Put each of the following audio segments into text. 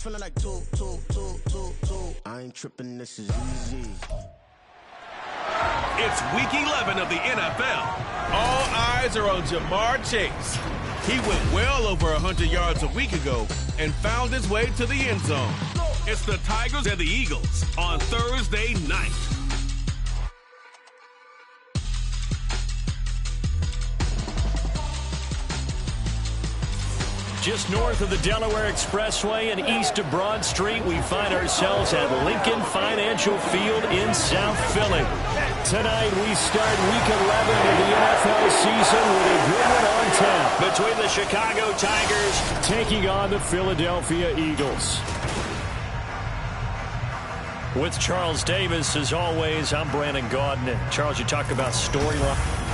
feeling like two. I ain't tripping, this is easy. It's week 11 of the NFL. All eyes are on Jamar Chase. He went well over 100 yards a week ago and found his way to the end zone. It's the Tigers and the Eagles on Thursday night. Just north of the Delaware Expressway and east of Broad Street, we find ourselves at Lincoln Financial Field in South Philly. Tonight, we start week 11 of the NFL season with a good one on tap between the Chicago Tigers taking on the Philadelphia Eagles. With Charles Davis, as always, I'm Brandon Gaudin. And Charles, you talk about storyline.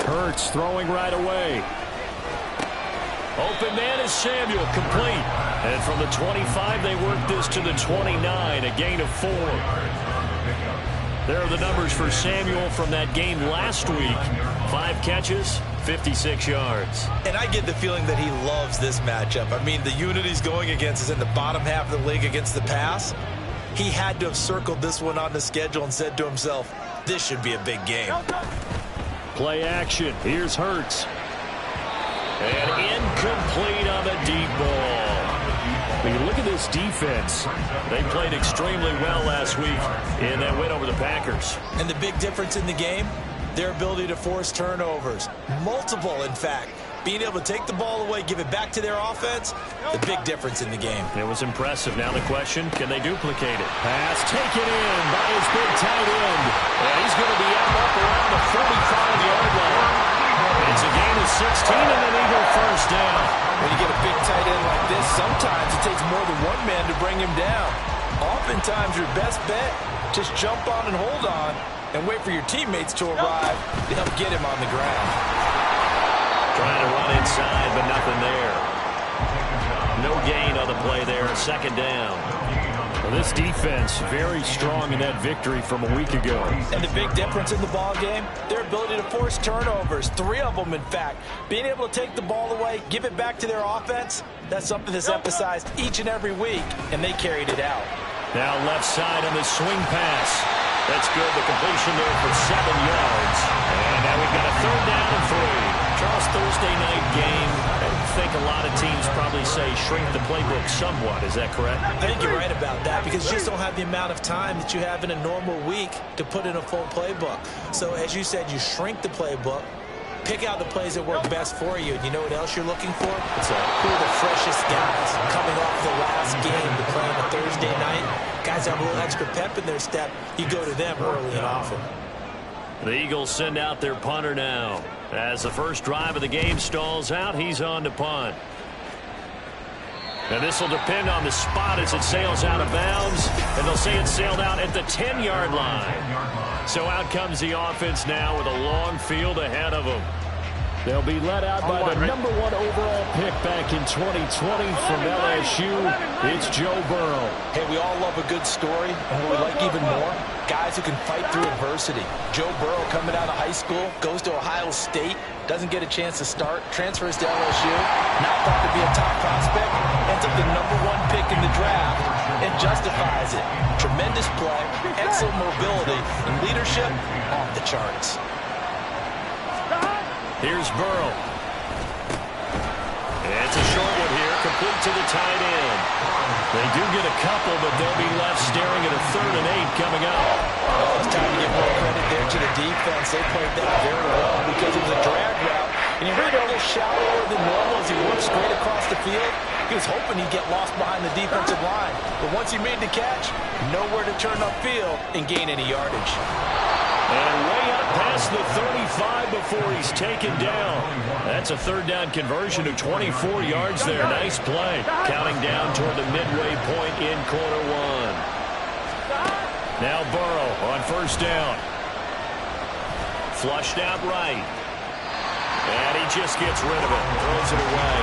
Hurts throwing right away. Open man is Samuel, complete. And from the 25, they work this to the 29, a gain of 4. There are the numbers for Samuel from that game last week. 5 catches, 56 yards. And I get the feeling that he loves this matchup. I mean, the unit he's going against is in the bottom half of the league against the pass. He had to have circled this one on the schedule and said to himself, this should be a big game. Play action. Here's Hurts. And incomplete on the deep ball. When you look at this defense, they played extremely well last week in that win over the Packers. And the big difference in the game, their ability to force turnovers. Multiple, in fact. Being able to take the ball away, give it back to their offense, the big difference in the game. It was impressive. Now the question, can they duplicate it? Pass taken in by his big tight end. And he's going to be up around the 45-yard line. It's a gain of 16 and an Eagle first down. When you get a big tight end like this, sometimes it takes more than one man to bring him down. Oftentimes your best bet, just jump on and hold on and wait for your teammates to arrive to help get him on the ground. Trying to run inside, but nothing there. No gain on the play there. Second down. Well, this defense very strong in that victory from a week ago. And the big difference in the ball game, their ability to force turnovers. 3 of them, in fact. Being able to take the ball away, give it back to their offense, that's something that's emphasized each and every week, and they carried it out. Now left side on the swing pass. That's good. The completion there for 7 yards. And now we've got a third down and 3. Charles, Thursday night game. I think a lot of teams probably say shrink the playbook somewhat. Is that correct? I think you're right about that because you just don't have the amount of time that you have in a normal week to put in a full playbook. So as you said, you shrink the playbook, pick out the plays that work best for you. And you know what else you're looking for? Who are the freshest guys coming off the last game to play on a Thursday night? Guys have a little extra pep in their step. You go to them early and often. The Eagles send out their punter now. As the first drive of the game stalls out, he's on to punt. And this will depend on the spot as it sails out of bounds. And they'll say it sailed out at the 10-yard line. So out comes the offense now with a long field ahead of them. They'll be let out by the number 1 overall pick back in 2020 from LSU. It's Joe Burrow. Hey, we all love a good story, and what we like even more, guys who can fight through adversity. Joe Burrow coming out of high school, goes to Ohio State, doesn't get a chance to start, transfers to LSU, not thought to be a top prospect, ends up the number 1 pick in the draft, and justifies it. Tremendous play, excellent mobility, and leadership off the charts. Here's Burrow. It's a short one here, complete to the tight end. They do get a couple, but they'll be left staring at a 3rd and 8 coming up. Oh, it's time to give more credit there to the defense. They played that very well because it was a drag route. And he ran a little shallower than normal as he worked straight across the field. He was hoping he'd get lost behind the defensive line. But once he made the catch, nowhere to turn upfield and gain any yardage. And before he's taken down. That's a third down conversion of 24 yards there. Nice play. Counting down toward the midway point in quarter one. Now Burrow on first down. Flushed out right. And he just gets rid of it. Throws it away.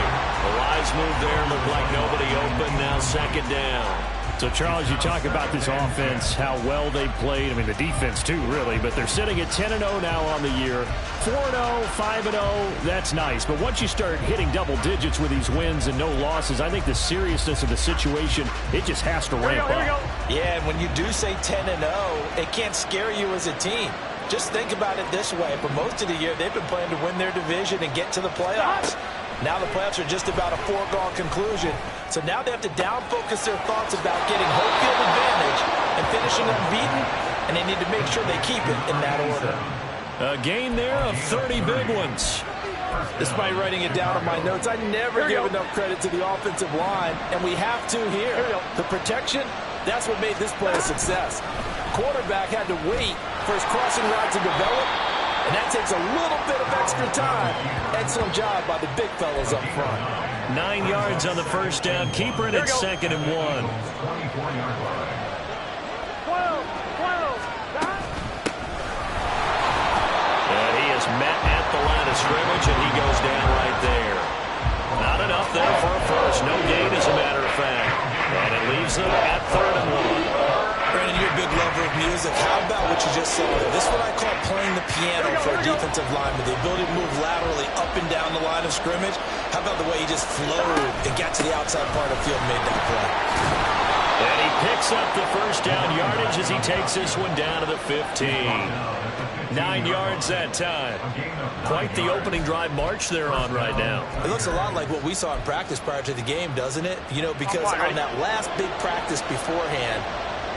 The wise move there. Looked like nobody open. Now second down. So, Charles, you talk about this offense, how well they played. I mean, the defense, too, really. But they're sitting at 10-0 now on the year. 4-0, 5-0, that's nice. But once you start hitting double digits with these wins and no losses, I think the seriousness of the situation, it just has to ramp up. Yeah, and when you do say 10-0, it can't scare you as a team. Just think about it this way. For most of the year, they've been playing to win their division and get to the playoffs. Now the playoffs are just about a foregone conclusion. So now they have to down-focus their thoughts about getting home field advantage and finishing unbeaten, and they need to make sure they keep it in that order. A game there of 30 big ones. Despite writing it down on my notes, I never give enough credit to the offensive line, and we have to here. The protection, that's what made this play a success. Quarterback had to wait for his crossing route to develop, and that takes a little bit of extra time. Excellent job by the big fellas up front. 9 yards on the first down. Keeper it at 2nd and 1. And he is met at the line of scrimmage, and he goes down right there. Not enough there for a first. No gain, as a matter of fact. And it leaves them at 3rd and 1. Brandon, you're a big lover of music. How about what you just saw there? This is what I call playing the piano for a defensive lineman. The ability to move laterally up and down the line of scrimmage. How about the way he just flowed and got to the outside part of the field and made that play? And he picks up the first down yardage as he takes this one down to the 15. 9 yards that time. Quite the opening drive march they're on right now. It looks a lot like what we saw in practice prior to the game, doesn't it? You know, because on that last big practice beforehand,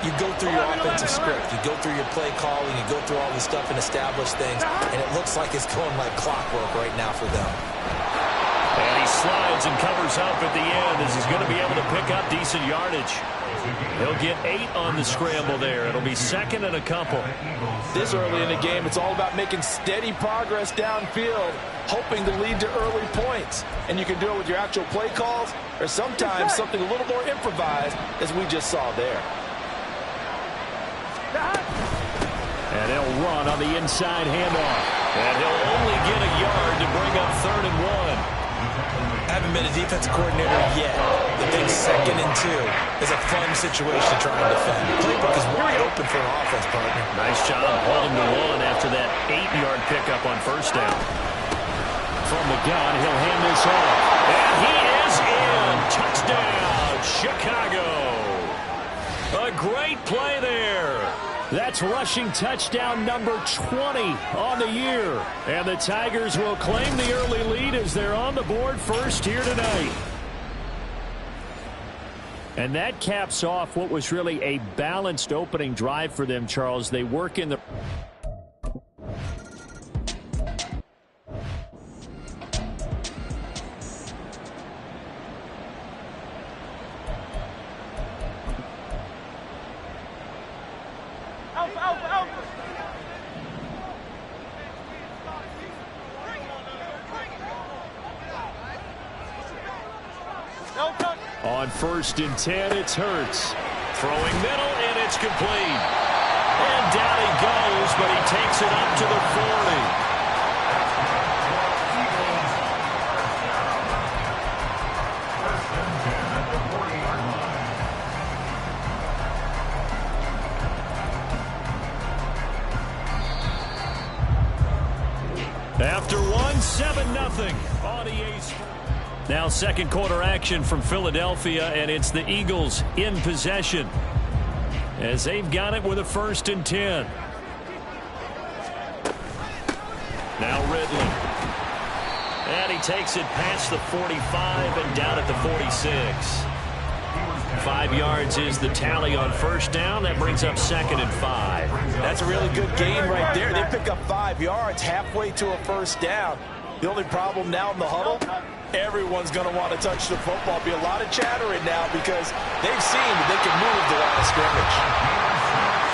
you go through your offensive script. You go through your play calling. You go through all this stuff and establish things. And it looks like it's going like clockwork right now for them. And he slides and covers up at the end as he's going to be able to pick up decent yardage. He'll get 8 on the scramble there. It'll be 2nd and a couple. This early in the game, it's all about making steady progress downfield, hoping to lead to early points. And you can do it with your actual play calls or sometimes something a little more improvised, as we just saw there. And he'll run on the inside handoff. And he'll only get a yard to bring up 3rd and 1. Haven't been a defensive coordinator yet. The big 2nd and 2 is a fun situation to try and defend. The playbook is wide open for an offense, partner. Nice job holding to 1 after that 8-yard pickup on first down. From the gun, he'll hand this off. And he is in. Touchdown, Chicago. A great play there. That's rushing touchdown number 20 on the year. And the Tigers will claim the early lead as they're on the board first here tonight. And that caps off what was really a balanced opening drive for them, Charles. They work in the... On 1st and 10, it's Hurts. Throwing middle, and it's complete. And down he goes, but he takes it up to the 40. After 1, 7-0 on EA Sports. Now 2nd quarter action from Philadelphia, and it's the Eagles in possession as they've got it with a 1st and 10. Now Ridley. And he takes it past the 45 and down at the 46. 5 yards is the tally on first down. That brings up 2nd and 5. That's a really good gain right there. They pick up 5 yards halfway to a first down. The only problem now in the huddle, everyone's going to want to touch the football. Be a lot of chattering now because they've seen that they can move the line of scrimmage.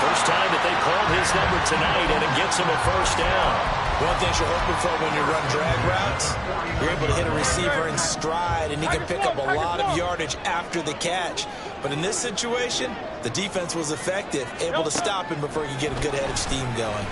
First time that they called his number tonight, and it gets him a first down. One thing you're hoping for when you run drag routes, you're able to hit a receiver in stride, and he can pick up a lot of yardage after the catch. But in this situation, the defense was effective, able to stop him before he could get a good head of steam going.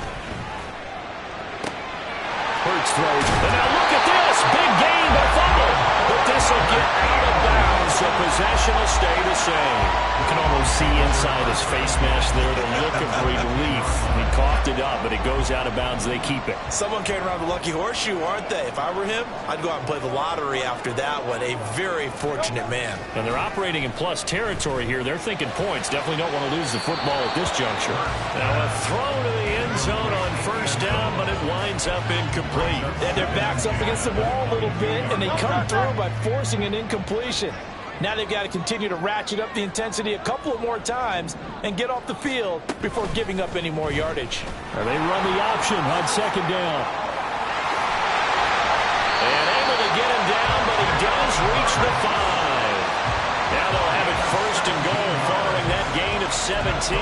Hurts throws. And now look at this. Big gain, but a fumble. But this will get out of bounds, so possession will stay the same. You can almost see inside his face mask there the look of relief. He coughed it up, but it goes out of bounds. They keep it. Someone carrying around the lucky horseshoe, aren't they? If I were him, I'd go out and play the lottery after that one. A very fortunate man. And they're operating in plus territory here. They're thinking points. Definitely don't want to lose the football at this juncture. Now a throw to the end zone on first down, but it winds up incomplete. And their backs up against the wall a little bit, and they come through by forcing an incompletion. Now they've got to continue to ratchet up the intensity a couple of more times and get off the field before giving up any more yardage. They run the option on second down. And able to get him down, but he does reach the 5. Now they'll have it first and goal following that gain of 17.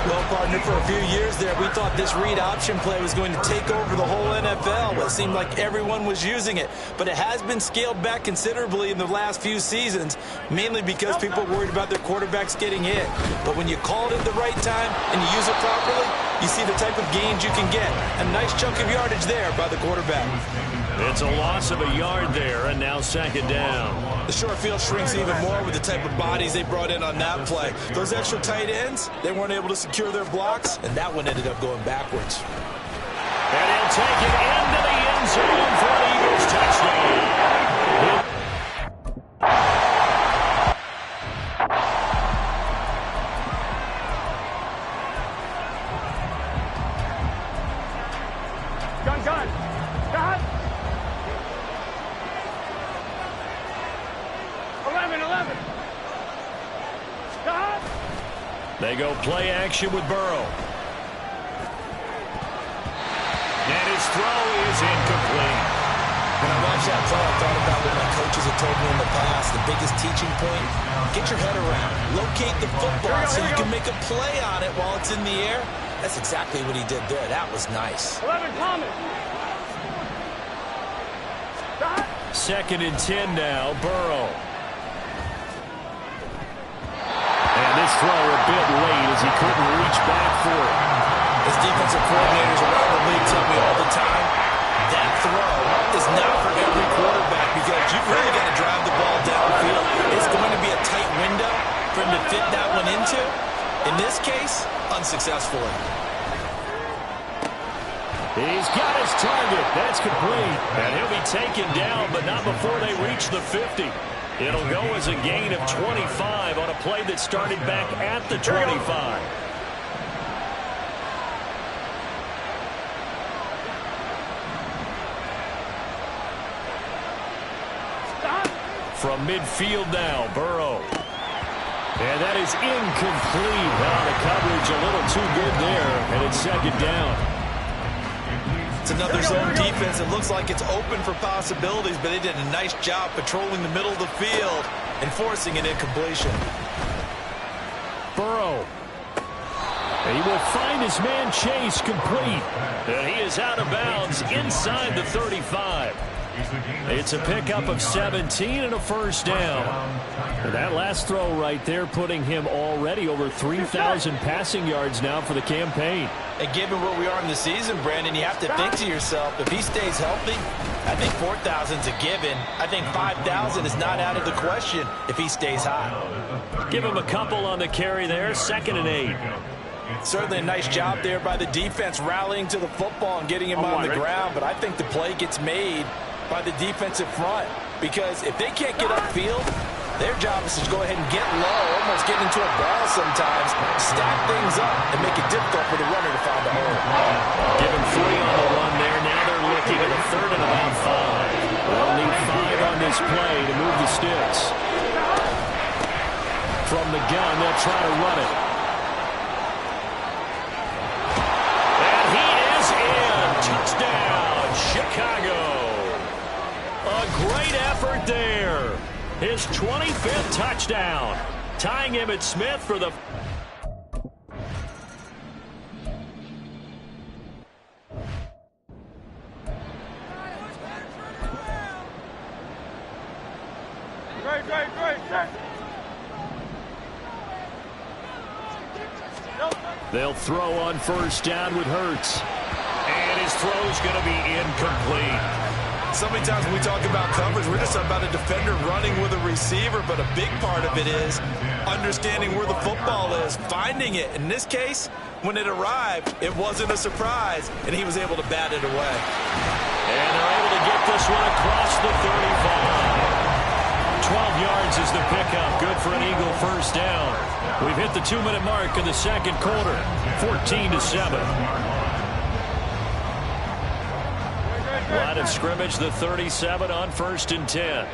Well, partner, for a few years there, we thought this read option play was going to take over the whole NFL. It seemed like everyone was using it. But it has been scaled back considerably in the last few seasons, mainly because people are worried about their quarterbacks getting hit. But when you call it at the right time and you use it properly, you see the type of gains you can get. A nice chunk of yardage there by the quarterback. It's a loss of a yard there, and now second down. The short field shrinks even more with the type of bodies they brought in on that play. Those extra tight ends, they weren't able to secure their blocks, and that one ended up going backwards. And he'll take it into the end zone for an Eagles touchdown. They go play action with Burrow. And his throw is incomplete. When I watched that play, I thought about what my coaches have told me in the past. The biggest teaching point, get your head around. Locate the football so you can make a play on it while it's in the air. That's exactly what he did there. That was nice. 11 Thomas. Second and 10 now, Burrow. And this throw a bit late as he couldn't reach back for it. As defensive coordinators around the league tell me all the time, that throw is not for every quarterback because you've really got to drive the ball downfield. It's going to be a tight window for him to fit that one into. In this case, unsuccessfully. He's got his target. That's complete. And he'll be taken down, but not before they reach the 50. It'll go as a gain of 25 on a play that started back at the 25. From midfield now, Burrow. And that is incomplete. Now the coverage a little too good there, and it's second down. It's another zone defense. It looks like it's open for possibilities, but they did a nice job patrolling the middle of the field and forcing an incompletion. Burrow. And he will find his man Chase complete. And he is out of bounds inside the 35. It's a pickup of 17 and a first down. And that last throw right there putting him already over 3,000 passing yards now for the campaign. And given where we are in the season, Brandon, you have to think to yourself, if he stays healthy, I think 4,000 is a given. I think 5,000 is not out of the question if he stays hot. Give him a couple on the carry there, 2nd and 8. Certainly a nice job there by the defense rallying to the football and getting him on the ground, but I think the play gets made by the defensive front because if they can't get upfield, their job is to go ahead and get low, almost get into a ball sometimes, stack things up, and make it difficult for the runner to find a hole. Give him 3 on the run there. Now they're looking at a 3rd and about 5. They'll need 5 on this play to move the sticks. From the gun, they'll try to run it. And he is in. Touchdown, Chicago. A great effort there. His 25th touchdown, tying Emmitt Smith for the... They'll throw on first down with Hurts. And his throw's going to be incomplete. So many times when we talk about coverage, we're just about a defender running with a receiver, but a big part of it is understanding where the football is, finding it. In this case, when it arrived, it wasn't a surprise, and he was able to bat it away. And they're able to get this one across the 35. 12 yards is the pickup. Good for an Eagle first down. We've hit the 2-minute mark in the second quarter. 14-7. Line of scrimmage, the 37 on 1st and 10.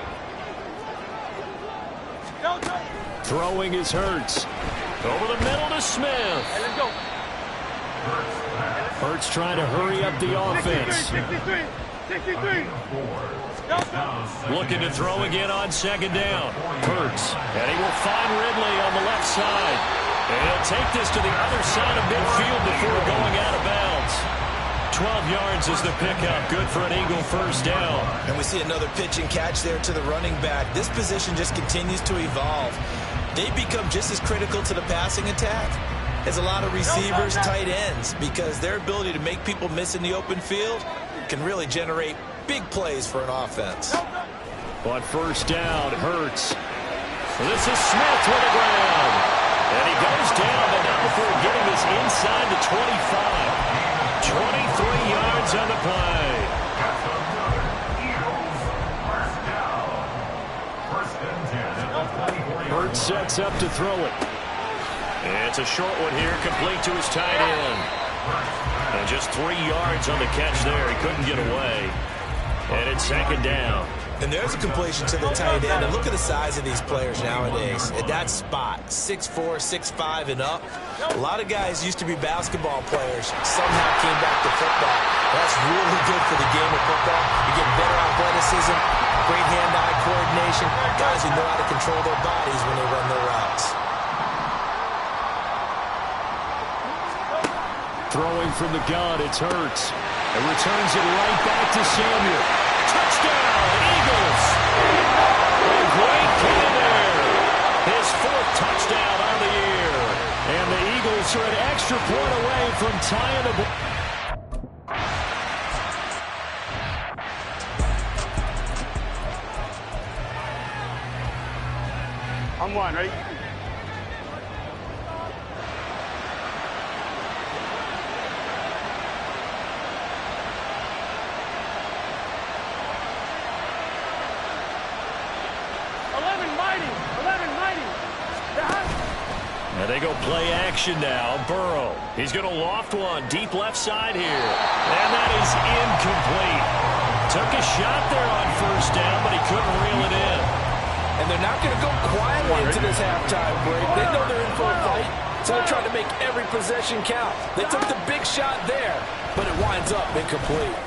Throwing is Hurts. Over the middle to Smith. Hurts trying to hurry up the offense. Looking to throw again on second down. Hurts. And he will find Ridley on the left side. And he'll take this to the other side of midfield before going out of bounds. 12 yards is the pickup. Good for an Eagle first down. And we see another pitch and catch there to the running back. This position just continues to evolve. They become just as critical to the passing attack as a lot of receivers, tight ends, because their ability to make people miss in the open field can really generate big plays for an offense. On first down, Hurts. This is Smith with the ground. And he goes down, but not before getting this inside the 25. 23 yards on the play. Hurts sets up to throw it. It's a short one here, complete to his tight end. And just 3 yards on the catch there. He couldn't get away. And it's second down. And there's a completion to the tight end. And look at the size of these players nowadays. At that spot, 6'4", 6'5", and up. A lot of guys used to be basketball players. Somehow came back to football. That's really good for the game of football. You get better athleticism, great hand-eye coordination. Guys who know how to control their bodies when they run their routes. Throwing from the gun, it's Hurts. And returns it right back to Samuel. Touchdown, Eagles! A great play there. His 4th touchdown on the year. And the Eagles are an extra point away from tying the ball. I'm one, ready? And they go play action now. Burrow. He's going to loft one deep left side here. And that is incomplete. Took a shot there on first down, but he couldn't reel it in. And they're not going to go quietly into this halftime break. They know they're in for a fight, so they're trying to make every possession count. They took the big shot there, but it winds up incomplete.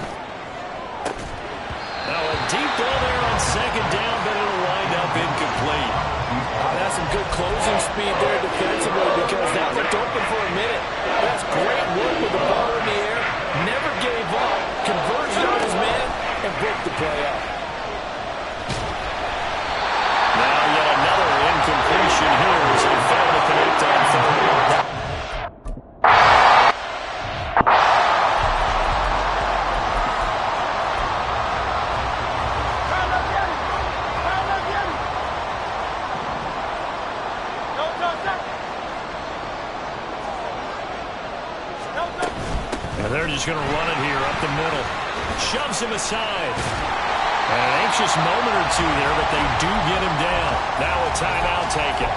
Now a deep ball there on second down, but it'll wind up incomplete. That's some good closing speed there defensively, because that looked open for a minute. That's great work with the ball in the air. Never gave up. Converged on his man and broke the play up. Now yet another incompletion here as they fail to connect on third. And they're just going to run it here up the middle. Shoves him aside. And an anxious moment or two there, but they do get him down. Now a timeout taken.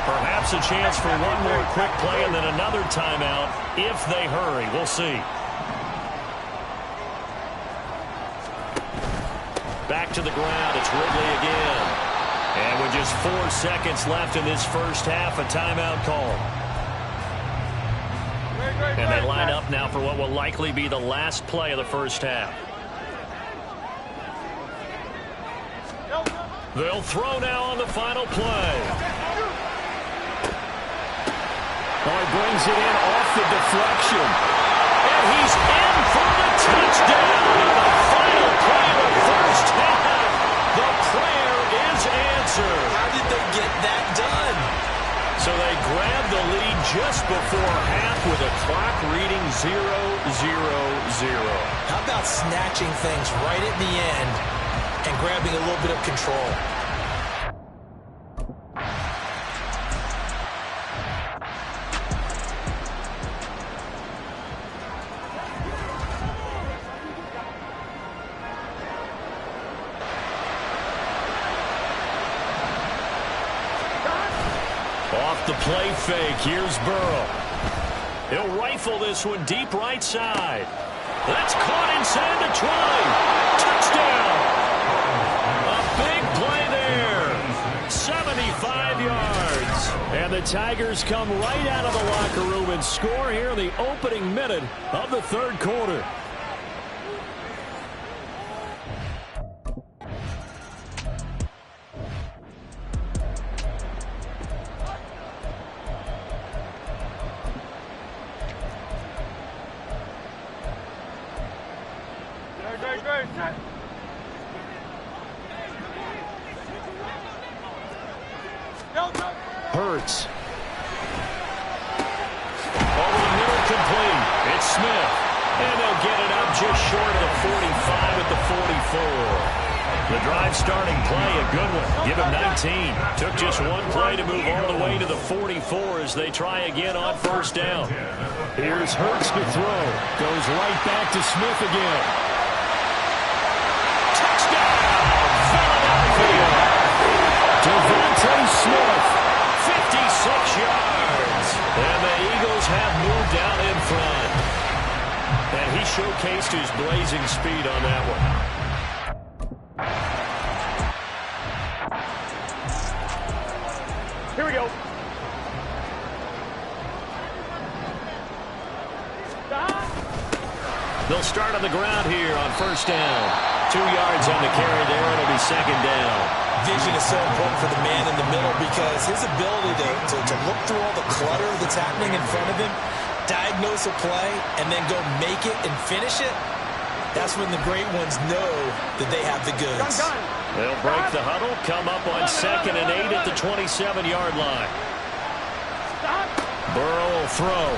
Perhaps a chance for one more quick play and then another timeout if they hurry. We'll see. Back to the ground. It's Ridley again. And with just 4 seconds left in this first half, a timeout call. And they line up now for what will likely be the last play of the first half. They'll throw now on the final play. Oh, he brings it in off the deflection. And he's in for the touchdown on the final play of the first half. The prayer is answered. 0-0-0. How about snatching things right at the end and grabbing a little bit of control? Off the play fake, here's Burrow. He'll rifle this one deep right side. That's caught inside the 20. Touchdown. A big play there. 75 yards. And the Tigers come right out of the locker room and score here in the opening minute of the third quarter. Hurts. Over the middle, complete. It's Smith. And they'll get it up just short of the 45 at the 44. The drive starting play, a good one. Give him 19. Took just one play to move all the way to the 44 as they try again on first down. Here's Hurts to throw. Goes right back to Smith again. Touchdown, Philadelphia. Devontae Smith. 56 yards. And the Eagles have moved out in front. And he showcased his blazing speed on that one. Here we go. They'll start on the ground here on first down. 2 yards on the carry there. It'll be second down. Vision is so important for the man in the middle because his ability to look through all the clutter that's happening in front of him, diagnose a play, and then go make it and finish it, that's when the great ones know that they have the goods. They'll break the huddle, come up on 2nd and 8 at the 27-yard line. Burrow will throw.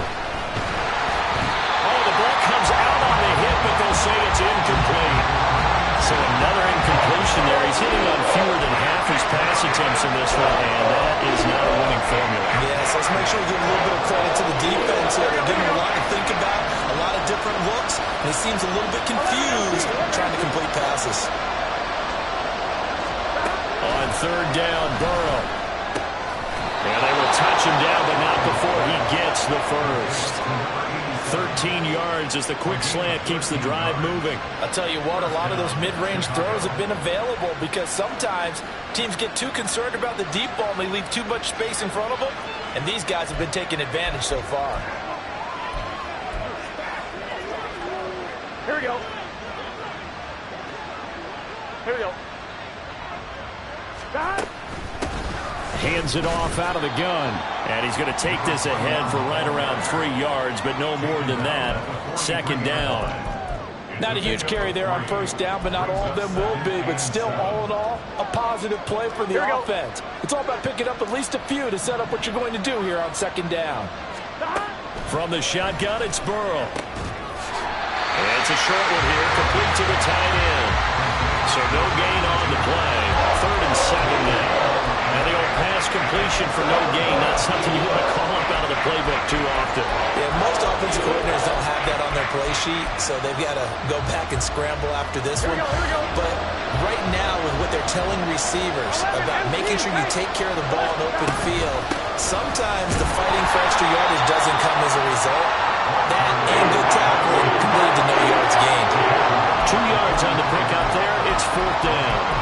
Oh, the ball comes out on the hit, but they'll say it's incomplete. So another incompletion there. He's hitting on fewer than half his pass attempts in this one, and that is not a winning formula. Yes, let's make sure we give a little bit of credit to the defense here. They're giving him a lot to think about, a lot of different looks, and he seems a little bit confused trying to complete passes. On third down, Burrow. And they will touch him down, but not before he gets the first. 13 yards as the quick slant keeps the drive moving. I'll tell you what, a lot of those mid-range throws have been available because sometimes teams get too concerned about the deep ball and they leave too much space in front of them, and these guys have been taking advantage so far. Here we go. Here we go. Hands it off out of the gun. And he's going to take this ahead for right around 3 yards, but no more than that. Second down. Not a huge carry there on first down, but not all of them will be. But still, all in all, a positive play for the offense. It's all about picking up at least a few to set up what you're going to do here on second down. From the shotgun, it's Burrow. And it's a short one here, complete to the tight end. So no gain on the play. 3rd and 7 now. And the old pass completion for no gain, not something you want to call up out of the playbook too often. Yeah, most offensive coordinators don't have that on their play sheet, so they've got to go back and scramble after this one. But right now, with what they're telling receivers about making sure you take care of the ball in open field, sometimes the fighting for extra yardage doesn't come as a result. That and good tackling can lead to no yards gained. 2 yards on the pick out there. It's 4th down.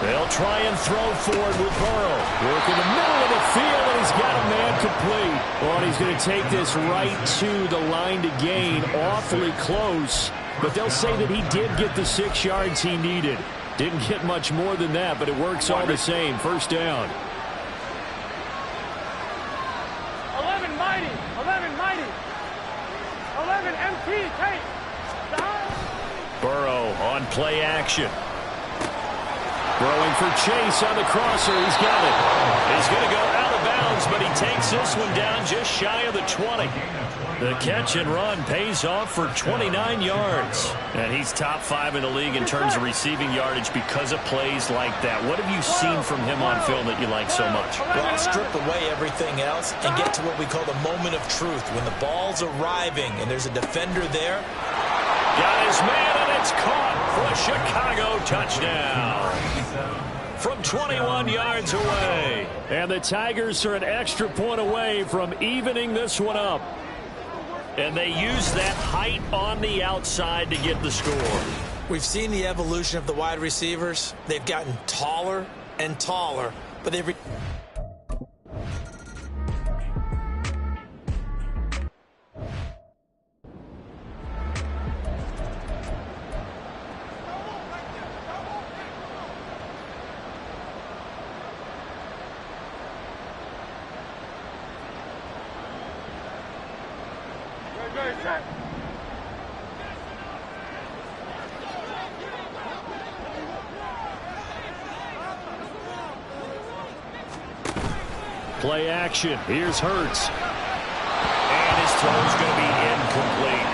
They'll try and throw forward with Burrow. Work in the middle of the field, and he's got a man complete. Well, and he's going to take this right to the line to gain. Awfully close. But they'll say that he did get the 6 yards he needed. Didn't get much more than that, but it works all the same. First down. 11 mighty. 11 mighty. 11 MT. Take. on play action. Throwing for Chase on the crosser. He's got it. He's going to go out of bounds, but he takes this one down just shy of the 20. The catch and run pays off for 29 yards. And he's top 5 in the league in terms of receiving yardage because of plays like that. What have you seen from him on film that you like so much? Well, strip away everything else and get to what we call the moment of truth. When the ball's arriving and there's a defender there. Got his man, and it's caught for a Chicago touchdown. From 21 yards away. And the Tigers are an extra point away from evening this one up. And they use that height on the outside to get the score. We've seen the evolution of the wide receivers. They've gotten taller and taller, but they've... Play action. Here's Hurts. And his throw's going to be incomplete.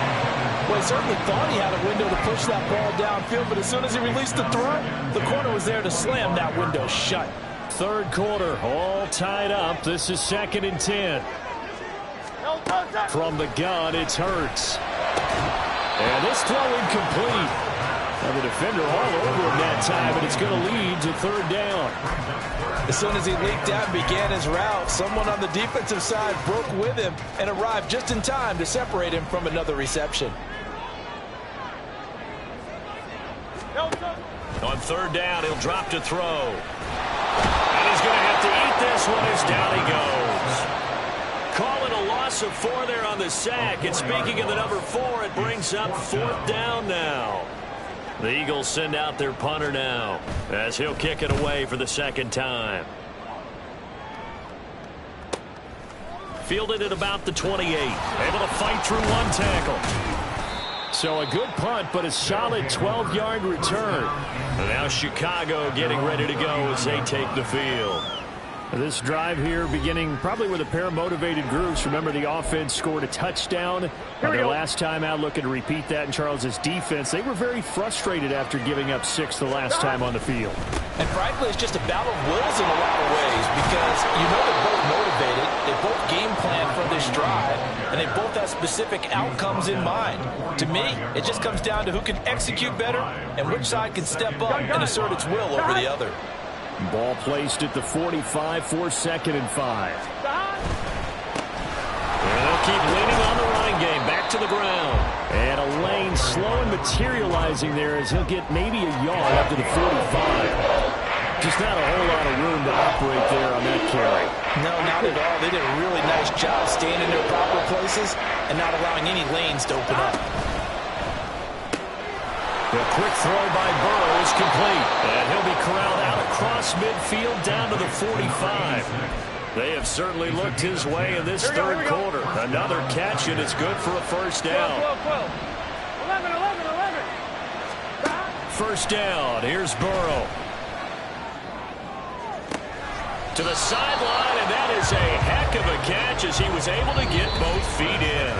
Well, he certainly thought he had a window to push that ball downfield, but as soon as he released the throw, the corner was there to slam that window shut. Third quarter, all tied up. This is 2nd and 10. From the gun, it's Hurts. And this throw incomplete. And the defender all over him that time, and it's going to lead to 3rd down. As soon as he leaked out and began his route, someone on the defensive side broke with him and arrived just in time to separate him from another reception. On 3rd down, he'll drop to throw. And he's going to have to eat this one as down he goes. Calling a loss of 4 there on the sack. And speaking of the number 4, it brings up 4th down now. The Eagles send out their punter now as he'll kick it away for the 2nd time. Fielded at about the 28. Able to fight through 1 tackle. So a good punt, but a solid 12-yard return. And now Chicago getting ready to go as they take the field. This drive here beginning probably with a pair of motivated groups. Remember, the offense scored a touchdown their last time out, looking to repeat that in Charles's defense. They were very frustrated after giving up 6 the last time on the field. And frankly, it's just a battle of wills in a lot of ways because you know they're both motivated. They both game plan for this drive, and they both have specific outcomes in mind. To me, it just comes down to who can execute better and which side can step up and assert its will over the other. Ball placed at the 45 for 2nd and 5. And they'll keep leaning on the running game. Back to the ground. And a lane slow and materializing there as he'll get maybe a yard up to the 45. Just not a whole lot of room to operate there on that carry. No, not at all. They did a really nice job staying in their proper places and not allowing any lanes to open up. The quick throw by Burrow is complete. And he'll be corralled out across midfield down to the 45. They have certainly looked his way in this third quarter. Another catch, and it's good for a 1st down. 1st down. Here's Burrow. To the sideline, and that is a heck of a catch as he was able to get both feet in.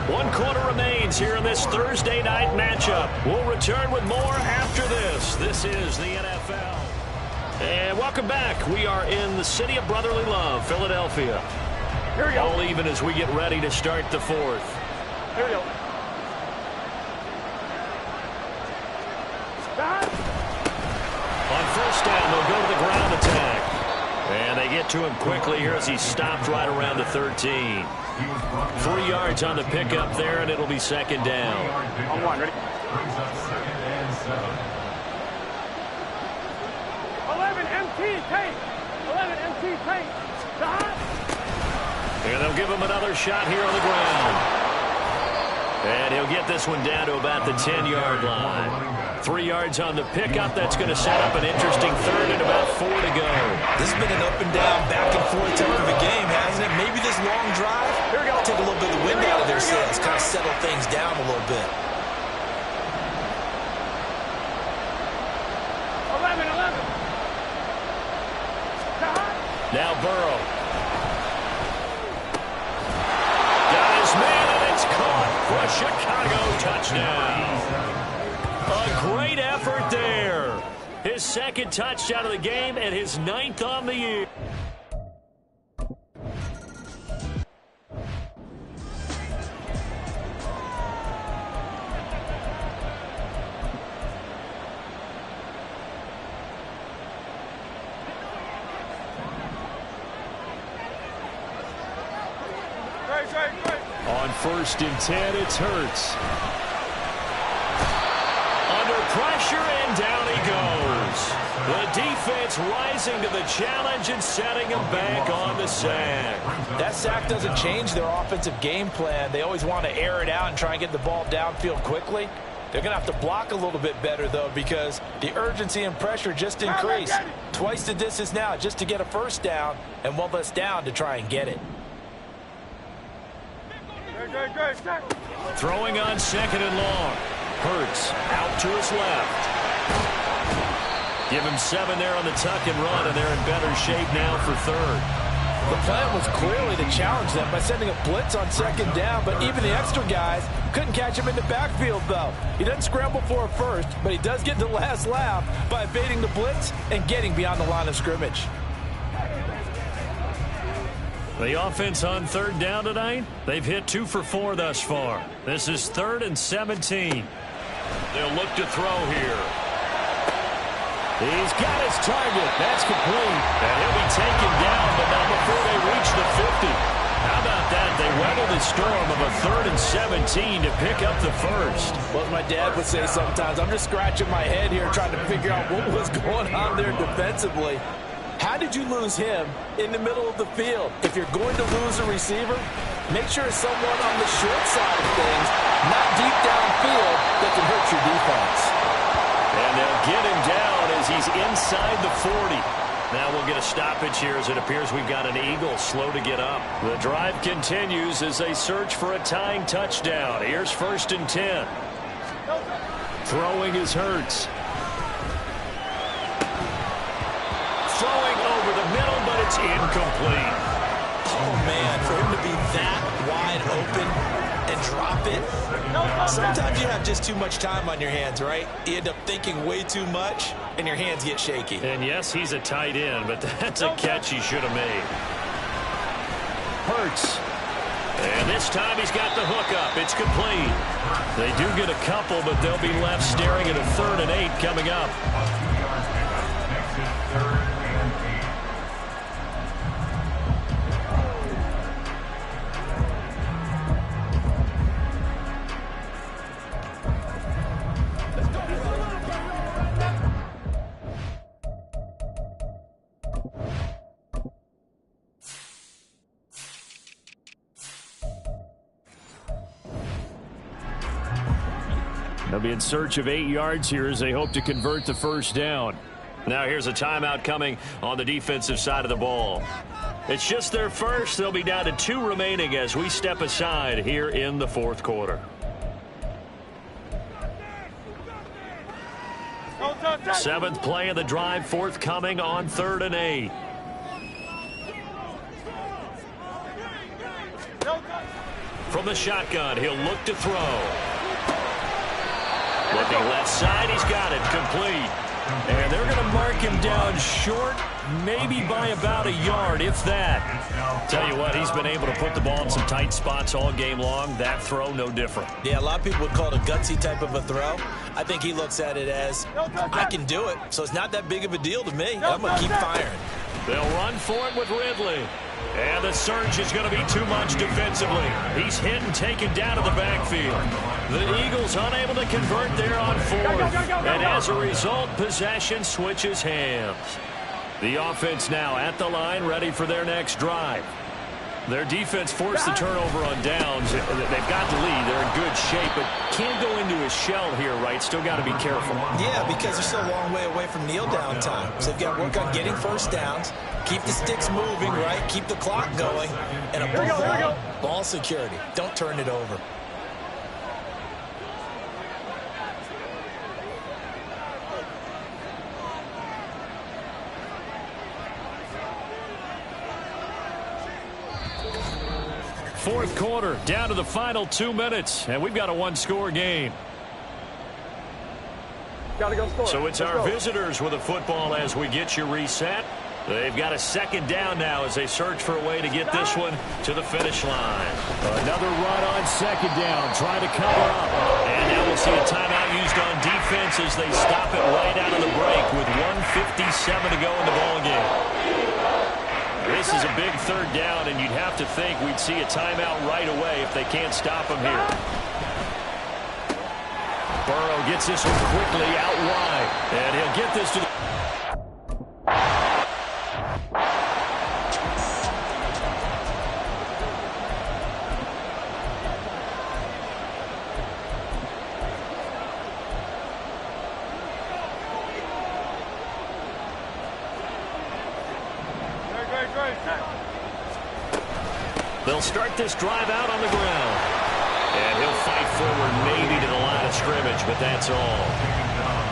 1 quarter remains here in this Thursday night matchup. We'll return with more after this. This is the NFL. And welcome back. We are in the city of brotherly love, Philadelphia. Here we go. All even as we get ready to start the 4th. Here we go. On 1st down, they'll go to the ground attack. And they get to him quickly here as he stopped right around the 13. 3 yards on the pickup there, and it'll be 2nd down. On 1, ready? 11 MT tape. 11 MT tape. And they'll give him another shot here on the ground. And he'll get this one down to about the 10-yard line. 3 yards on the pickup. That's going to set up an interesting 3rd and about 4 to go. This has been an up and down, back and forth type of a game, hasn't it? Maybe this long drive take a little bit of the wind out of their sails, kind of settle things down a little bit. Now Burrow. Got his man, and it's caught for a Chicago touchdown. A great effort there. His second touchdown of the game and his 9th on the year. On 1st and 10, it's Hurts. Under pressure, and down he goes. The defense rising to the challenge and setting him back on the sack. That sack doesn't change their offensive game plan. They always want to air it out and try and get the ball downfield quickly. They're going to have to block a little bit better, though, because the urgency and pressure just increased. Twice the distance now just to get a first down, and one less down to try and get it. Throwing on 2nd and long. Hurts out to his left. Give him 7 there on the tuck and run, and they're in better shape now for 3rd. The plan was clearly to challenge them by sending a blitz on 2nd down, but even the extra guys couldn't catch him in the backfield, though. He doesn't scramble for a first, but he does get the last laugh by evading the blitz and getting beyond the line of scrimmage. The offense on 3rd down tonight, they've hit 2 for 4 thus far. This is 3rd and 17. They'll look to throw here. He's got his target. That's complete. And he'll be taken down, but not before they reach the 50. How about that? They weathered the storm of a 3rd and 17 to pick up the first. Well, as my dad would say sometimes, I'm just scratching my head here trying to figure out what was going on there defensively. How did you lose him in the middle of the field? If you're going to lose a receiver, make sure it's someone on the short side of things, not deep downfield, that can hurt your defense. And they'll get him down as he's inside the 40. Now we'll get a stoppage here as it appears we've got an Eagle slow to get up. The drive continues as they search for a tying touchdown. Here's 1st and 10. Throwing is Hurts. Throwing over the middle, but it's incomplete. Oh, man, for him to be that wide open and drop it. Sometimes you have just too much time on your hands, right? You end up thinking way too much, and your hands get shaky. And yes, he's a tight end, but that's a catch he should have made. Hurts. And this time he's got the hook up. It's complete. They do get a couple, but they'll be left staring at a 3rd and 8 coming up. They'll be in search of 8 yards here as they hope to convert the first down. Now here's a timeout coming on the defensive side of the ball. It's just their first. They'll be down to 2 remaining as we step aside here in the 4th quarter. Seventh play of the drive, forthcoming on 3rd and 8. From the shotgun, he'll look to throw. Looking left side, he's got it, complete. And they're going to mark him down short, maybe by about a yard, if that. Tell you what, he's been able to put the ball in some tight spots all game long. That throw, no different. Yeah, a lot of people would call it a gutsy type of a throw. I think he looks at it as, I can do it, so it's not that big of a deal to me. I'm going to keep firing. They'll run for it with Ridley. And the search is going to be too much defensively. He's hit and taken down to the backfield. The Eagles unable to convert there on 4th. And as a result, possession switches hands. The offense now at the line, ready for their next drive. Their defense forced the turnover on downs. They've got the lead. They're in good shape, but can't go into a shell here, right? Still got to be careful. Yeah, because they're still a long way away from kneel down time. So they've got to work on getting first downs, keep the sticks moving, right? Keep the clock going, and above all, ball security. Don't turn it over. Fourth quarter, down to the final 2 minutes, and we've got a one-score game. Gotta go score. So it's our visitors with the football as we get you reset. They've got a second down now as they search for a way to get this one to the finish line. Another run on second down, trying to cover up. And now we'll see a timeout used on defense as they stop it right out of the break with 1:57 to go in the ballgame. This is a big third down, and you'd have to think we'd see a timeout right away if they can't stop them here. Burrow gets this one quickly out wide, and he'll get this to the... They'll start this drive out on the ground. And he'll fight forward maybe to the line of scrimmage, but that's all.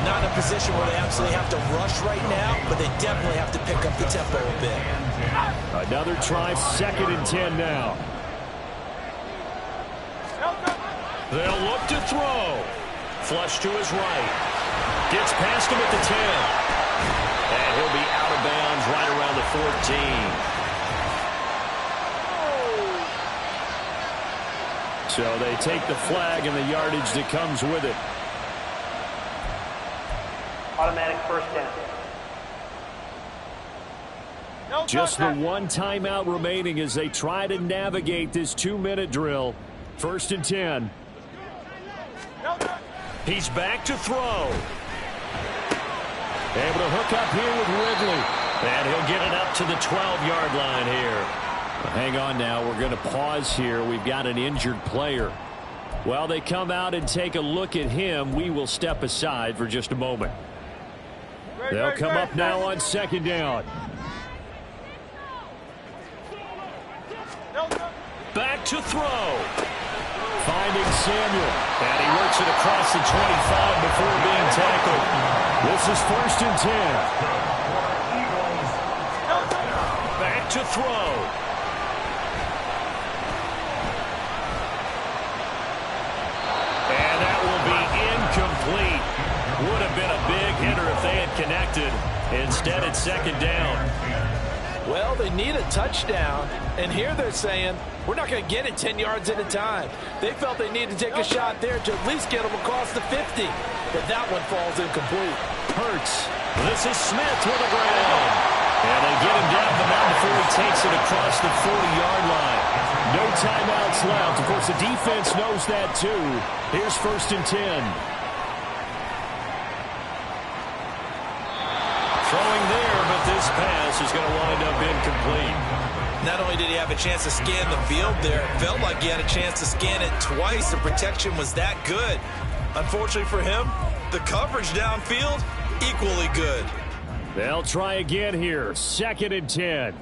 Not in a position where they absolutely have to rush right now, but they definitely have to pick up the tempo a bit. Another try, 2nd and 10 now. They'll look to throw. Flush to his right. Gets past him at the 10. And he'll be out of bounds right around the 14. So they take the flag and the yardage that comes with it. Automatic first down. Just the one timeout remaining as they try to navigate this 2-minute drill. 1st and 10. He's back to throw. Able to hook up here with Ridley. And he'll get it up to the 12-yard line here. Hang on now. We're going to pause here. We've got an injured player. While they come out and take a look at him, we will step aside for just a moment. They'll come up now on 2nd down. Back to throw. Finding Samuel. And he works it across the 25 before being tackled. This is 1st and 10. Back to throw. Incomplete. Would have been a big hitter if they had connected. Instead, it's 2nd down. Well, they need a touchdown, and here they're saying, we're not going to get it 10 yards at a time. They felt they needed to take a shot there to at least get them across the 50, but that one falls incomplete. Hurts. This is Smith with the ground. And they get him down, but not before he takes it across the 40-yard line. No timeouts left. Of course, the defense knows that, too. Here's 1st and 10. Throwing there, but this pass is going to wind up incomplete. Not only did he have a chance to scan the field there, it felt like he had a chance to scan it twice. The protection was that good. Unfortunately for him, the coverage downfield, equally good. They'll try again here. 2nd and 10.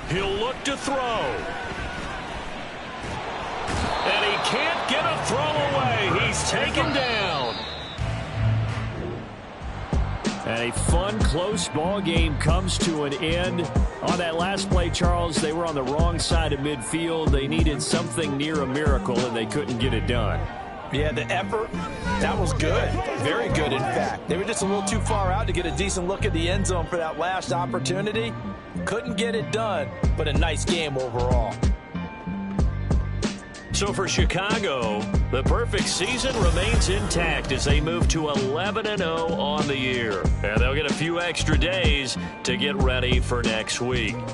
He'll look to throw. And he can't get a throw away. He's taken down. And a fun, close ball game comes to an end. On that last play, Charles, they were on the wrong side of midfield. They needed something near a miracle, and they couldn't get it done. Yeah, the effort, that was good. Very good, in fact. They were just a little too far out to get a decent look at the end zone for that last opportunity. Couldn't get it done, but a nice game overall. So for Chicago, the perfect season remains intact as they move to 11-0 on the year. And they'll get a few extra days to get ready for next week.